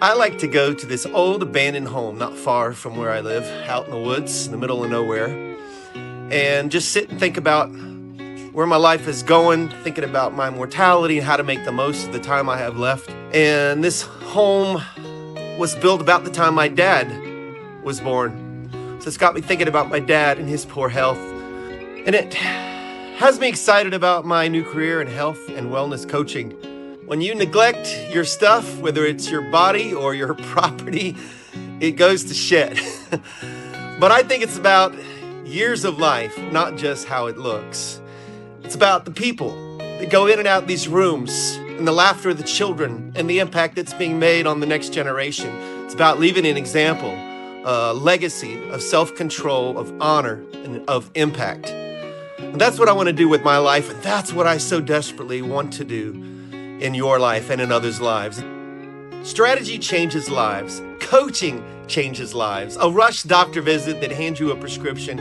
I like to go to this old abandoned home not far from where I live, out in the woods, in the middle of nowhere, and just sit and think about where my life is going, thinking about my mortality and how to make the most of the time I have left. And this home was built about the time my dad was born. So it's got me thinking about my dad and his poor health. And it has me excited about my new career in health and wellness coaching. When you neglect your stuff, whether it's your body or your property, it goes to shit. But I think it's about years of life, not just how it looks. It's about the people that go in and out these rooms, and the laughter of the children, and the impact that's being made on the next generation. It's about leaving an example, a legacy of self-control, of honor, and of impact. And that's what I want to do with my life, and that's what I so desperately want to do in your life and in others' lives. Strategy changes lives. Coaching changes lives. A rush doctor visit that hands you a prescription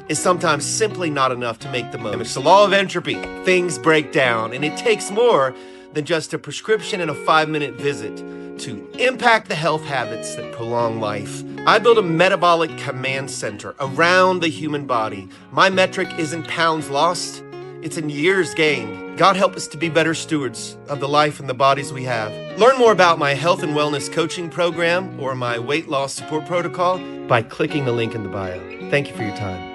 is sometimes simply not enough to make the most. It's the law of entropy. Things break down, and it takes more than just a prescription and a 5-minute visit to impact the health habits that prolong life. I build a metabolic command center around the human body. My metric isn't pounds lost, it's in years gained. God help us to be better stewards of the life and the bodies we have. Learn more about my health and wellness coaching program or my weight loss support protocol by clicking the link in the bio. Thank you for your time.